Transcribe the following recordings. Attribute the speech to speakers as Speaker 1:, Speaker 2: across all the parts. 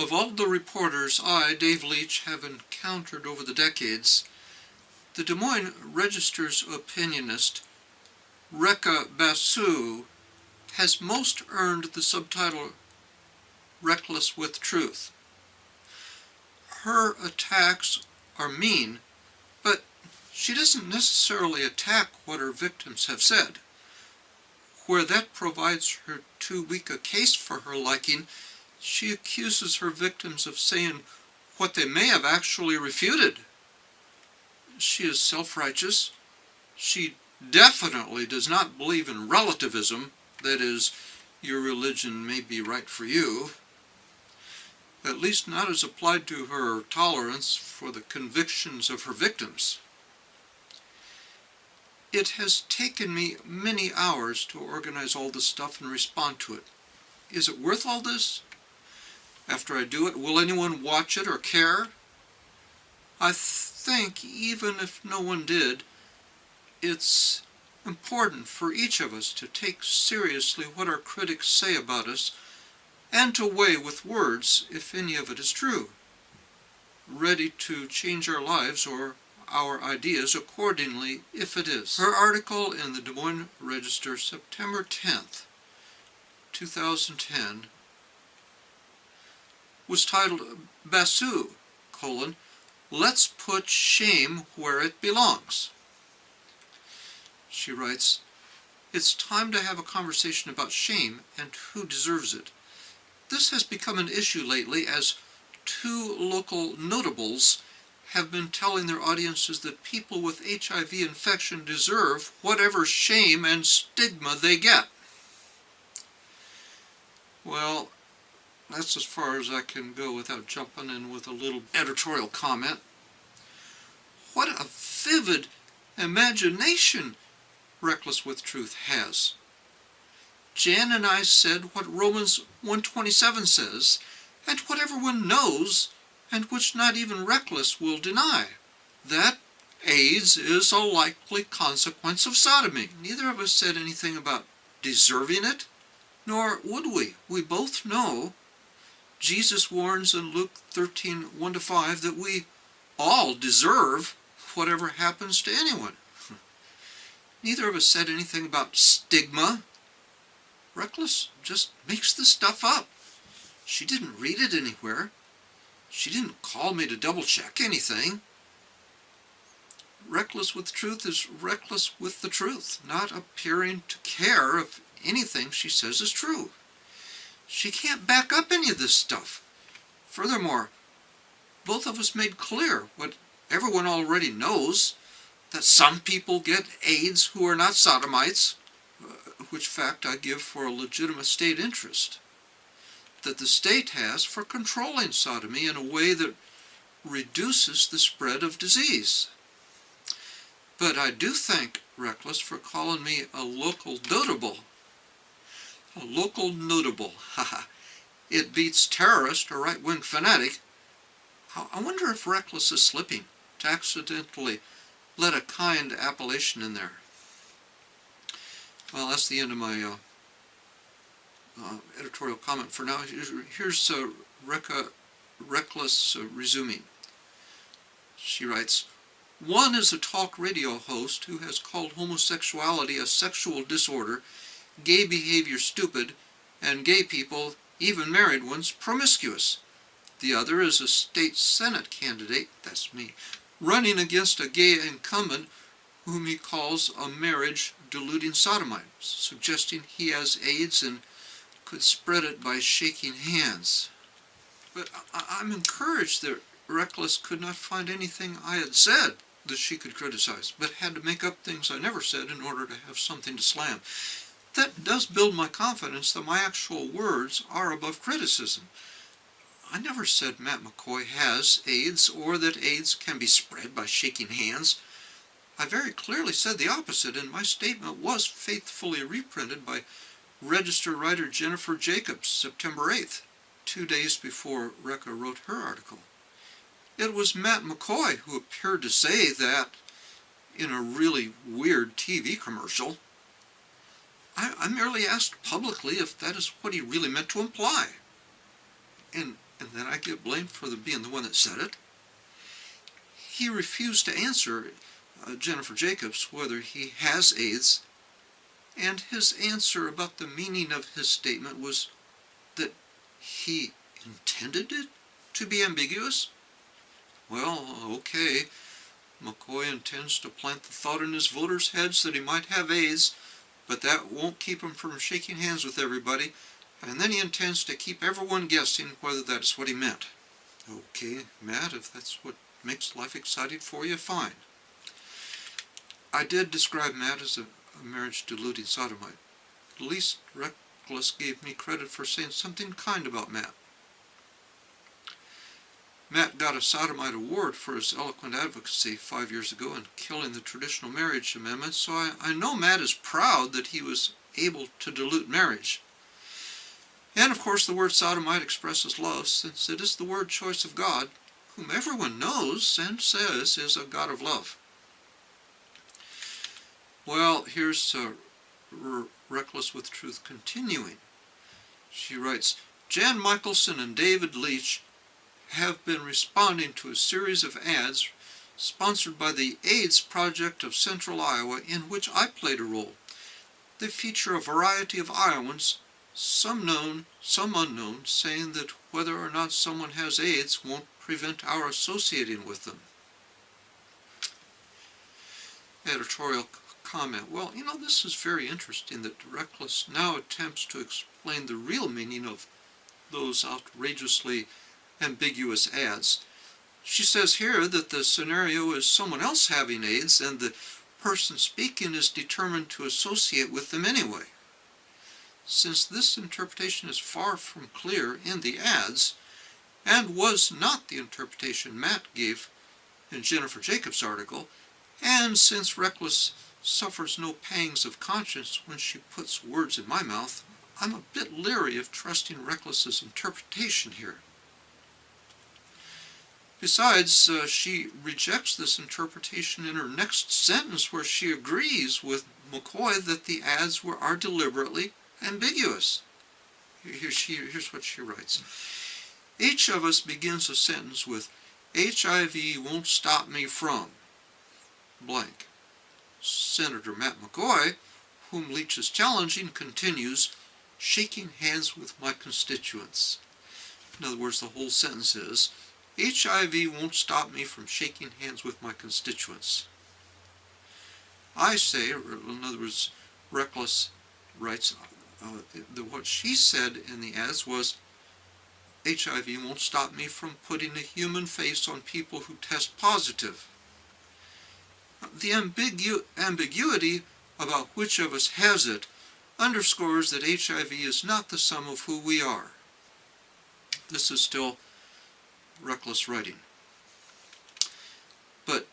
Speaker 1: Of all the reporters I, Dave Leach, have encountered over the decades, the Des Moines Register's opinionist, Rekha Basu, has most earned the subtitle Reckless with Truth. Her attacks are mean, but she doesn't necessarily attack what her victims have said. Where that provides her too weak a case for her liking, she accuses her victims of saying what they may have actually refuted. She is self-righteous. She definitely does not believe in relativism, that is, your religion may be right for you, at least not as applied to her tolerance for the convictions of her victims. It has taken me many hours to organize all this stuff and respond to it. Is it worth all this? After I do it, will anyone watch it or care? I think even if no one did, it's important for each of us to take seriously what our critics say about us and to weigh with words if any of it is true, ready to change our lives or our ideas accordingly if it is. Her article in the Des Moines Register, September 10th, 2010, was titled Basu, Let's Put Shame Where It Belongs. She writes, "It's time to have a conversation about shame and who deserves it. This has become an issue lately as two local notables have been telling their audiences that people with HIV infection deserve whatever shame and stigma they get." Well, that's as far as I can go without jumping in with a little editorial comment. What a vivid imagination Reckless with Truth has. Jan and I said what Romans 1:27 says, and what everyone knows, and which not even Reckless will deny, that AIDS is a likely consequence of sodomy. Neither of us said anything about deserving it, nor would we. We both know Jesus warns in Luke 13:1-5 that we all deserve whatever happens to anyone. Neither of us said anything about stigma. Reckless just makes this stuff up. She didn't read it anywhere. She didn't call me to double-check anything. Reckless with Truth is reckless with the truth, not appearing to care if anything she says is true. She can't back up any of this stuff. Furthermore, both of us made clear what everyone already knows, that some people get AIDS who are not sodomites, which fact I give for a legitimate state interest, that the state has for controlling sodomy in a way that reduces the spread of disease. But I do thank Reckless for calling me a local notable. A local notable, haha. It beats terrorist or right-wing fanatic. I wonder if Reckless is slipping to accidentally let a kind appellation in there. Well, that's the end of my editorial comment for now. Here's Reckless resuming. She writes, "One is a talk radio host who has called homosexuality a sexual disorder, gay behavior stupid, and gay people, even married ones, promiscuous. The other is a state senate candidate, that's me, running against a gay incumbent whom he calls a marriage-deluding sodomite, suggesting he has AIDS and could spread it by shaking hands." But I'm encouraged that Reckless could not find anything I had said that she could criticize, but had to make up things I never said in order to have something to slam. That does build my confidence that my actual words are above criticism. I never said Matt McCoy has AIDS or that AIDS can be spread by shaking hands. I very clearly said the opposite, and my statement was faithfully reprinted by Register writer Jennifer Jacobs, September 8th, 2 days before Rekha wrote her article. It was Matt McCoy who appeared to say that in a really weird TV commercial. I merely asked publicly if that is what he really meant to imply. And then I get blamed for being the one that said it. He refused to answer Jennifer Jacobs whether he has AIDS, and his answer about the meaning of his statement was that he intended it to be ambiguous. Well, okay, McCoy intends to plant the thought in his voters' heads that he might have AIDS, but that won't keep him from shaking hands with everybody, and then he intends to keep everyone guessing whether that's what he meant. Okay, Matt, if that's what makes life exciting for you, fine. I did describe Matt as a marriage-deluding sodomite. At least Reckless gave me credit for saying something kind about Matt. Matt got a sodomite award for his eloquent advocacy 5 years ago in killing the traditional marriage amendment, so I know Matt is proud that he was able to dilute marriage. And of course the word sodomite expresses love, since it is the word choice of God, whom everyone knows and says is a God of love. Well, here's Reckless with Truth continuing. She writes, Jan Michelson and David Leach have been responding to a series of ads sponsored by the AIDS Project of Central Iowa, in which I played a role. They feature a variety of Iowans, some known, some unknown, saying that whether or not someone has AIDS won't prevent our associating with them. Editorial comment. Well, this is very interesting that Reckless now attempts to explain the real meaning of those outrageously ambiguous ads. She says here that the scenario is someone else having AIDS and the person speaking is determined to associate with them anyway. Since this interpretation is far from clear in the ads, and was not the interpretation Matt gave in Jennifer Jacobs' article, and since Reckless suffers no pangs of conscience when she puts words in my mouth, I'm a bit leery of trusting Reckless's interpretation here. Besides, she rejects this interpretation in her next sentence, where she agrees with McCoy that the ads are deliberately ambiguous. Here's what she writes. Each of us begins a sentence with, HIV won't stop me from blank. Senator Matt McCoy, whom Leach is challenging, continues, shaking hands with my constituents. In other words, the whole sentence is, HIV won't stop me from shaking hands with my constituents. I say, or in other words, Reckless writes, what she said in the ads was, HIV won't stop me from putting a human face on people who test positive. The ambiguity about which of us has it underscores that HIV is not the sum of who we are. This is still Reckless writing. But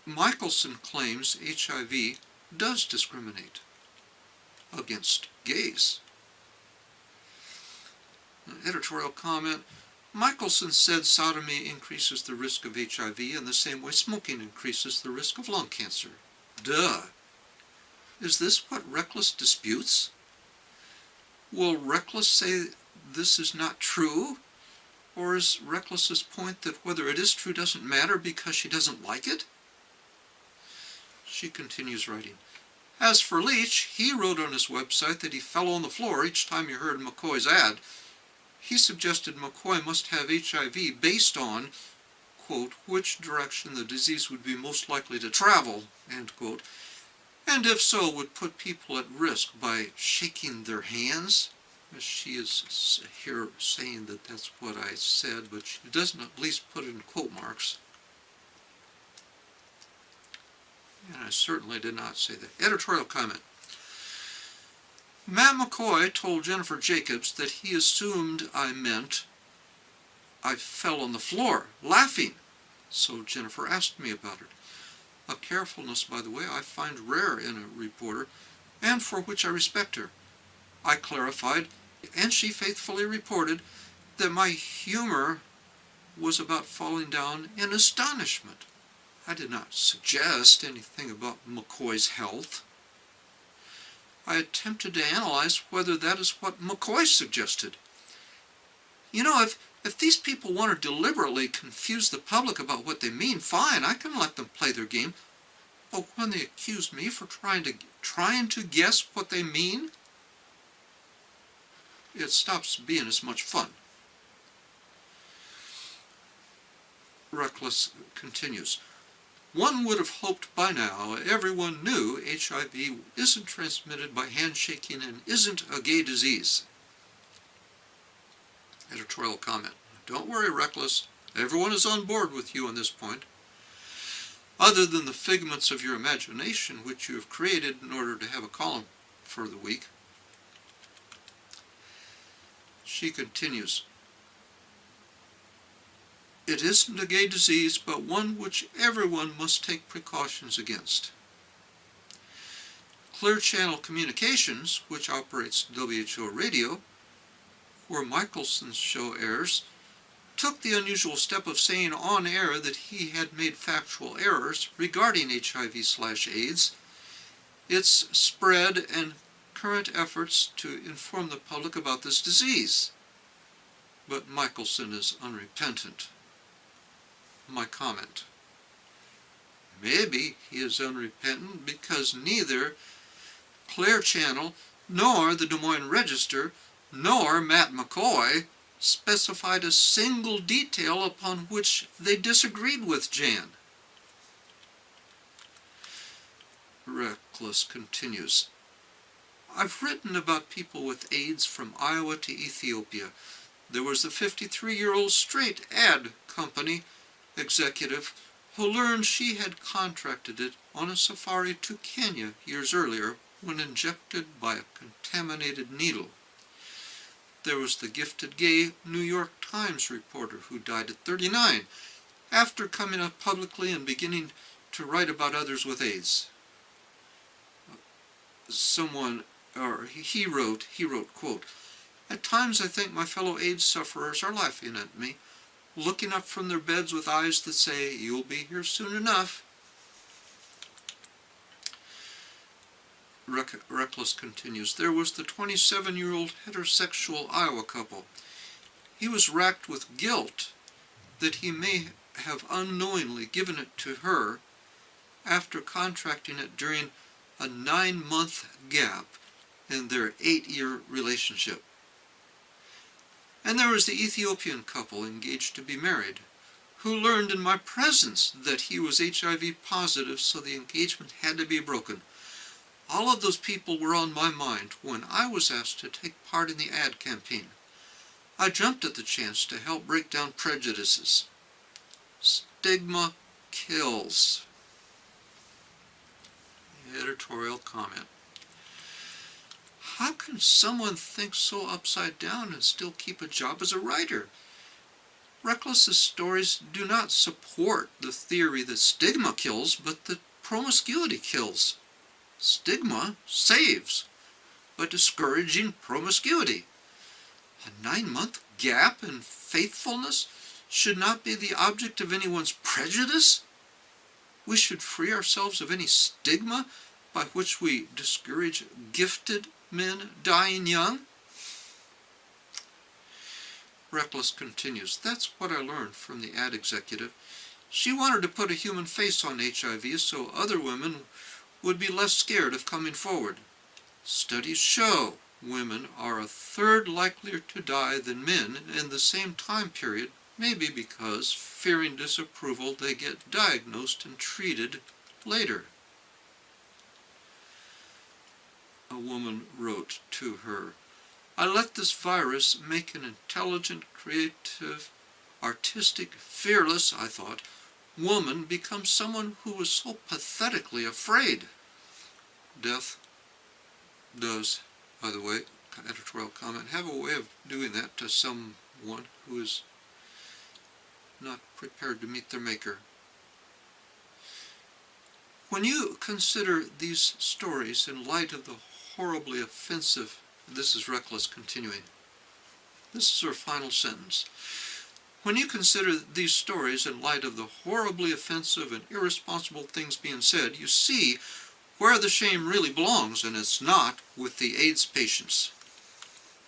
Speaker 1: Michelson claims HIV does discriminate against gays. Editorial comment. Michelson said sodomy increases the risk of HIV in the same way smoking increases the risk of lung cancer. Duh. Is this what Reckless disputes? Will Reckless say this is not true? Or is Reckless's point that whether it is true doesn't matter because she doesn't like it? She continues writing. As for Leach, he wrote on his website that he fell on the floor each time he heard McCoy's ad. He suggested McCoy must have HIV based on, quote, which direction the disease would be most likely to travel, end quote, and if so, would put people at risk by shaking their hands. She is here saying that that's what I said, but she doesn't at least put it in quote marks. And I certainly did not say that. Editorial comment. Matt McCoy told Jennifer Jacobs that he assumed I meant I fell on the floor, laughing. So Jennifer asked me about it. A carefulness, by the way, I find rare in a reporter, and for which I respect her. I clarified, and she faithfully reported, that my humor was about falling down in astonishment. I did not suggest anything about McCoy's health. I attempted to analyze whether that is what McCoy suggested. If If these people want to deliberately confuse the public about what they mean, fine, I can let them play their game. But when they accuse me for trying to guess what they mean, it stops being as much fun. Reckless continues. One would have hoped by now everyone knew HIV isn't transmitted by handshaking and isn't a gay disease. Editorial comment. Don't worry, Reckless. Everyone is on board with you on this point. Other than the figments of your imagination, which you have created in order to have a column for the week. She continues. It isn't a gay disease, but one which everyone must take precautions against. Clear Channel Communications, which operates WHO Radio, where Michelson's show airs, took the unusual step of saying on air that he had made factual errors regarding HIV/AIDS, its spread, and current efforts to inform the public about this disease. But Michelson is unrepentant. My comment. Maybe he is unrepentant because neither Clear Channel nor the Des Moines Register nor Matt McCoy specified a single detail upon which they disagreed with Jan. Reckless continues. I've written about people with AIDS from Iowa to Ethiopia. There was the 53-year-old straight ad company executive who learned she had contracted it on a safari to Kenya years earlier when injected by a contaminated needle. There was the gifted gay New York Times reporter who died at 39 after coming out publicly and beginning to write about others with AIDS. He wrote, quote, "At times I think my fellow AIDS sufferers are laughing at me, looking up from their beds with eyes that say, 'You'll be here soon enough.'" Reckless continues. There was the 27-year-old heterosexual Iowa couple. He was racked with guilt that he may have unknowingly given it to her after contracting it during a 9-month gap in their 8-year relationship. And there was the Ethiopian couple engaged to be married, who learned in my presence that he was HIV positive, so the engagement had to be broken. All of those people were on my mind when I was asked to take part in the ad campaign. I jumped at the chance to help break down prejudices. Stigma kills. Editorial comment. How can someone think so upside down and still keep a job as a writer? Reckless's stories do not support the theory that stigma kills, but that promiscuity kills. Stigma saves by discouraging promiscuity. A 9-month gap in faithfulness should not be the object of anyone's prejudice. We should free ourselves of any stigma by which we discourage gifted men dying young. Reckless continues. That's what I learned from the ad executive. She wanted to put a human face on HIV so other women would be less scared of coming forward. Studies show women are a third likelier to die than men in the same time period, maybe because, fearing disapproval, they get diagnosed and treated later. A woman wrote to her, I let this virus make an intelligent, creative, artistic, fearless, I thought, woman become someone who was so pathetically afraid. Death does, by the way, editorial comment, have a way of doing that to someone who is not prepared to meet their maker. When you consider these stories in light of the horribly offensive, this is Reckless continuing. This is her final sentence. When you consider these stories in light of the horribly offensive and irresponsible things being said, you see where the shame really belongs, and it's not with the AIDS patients.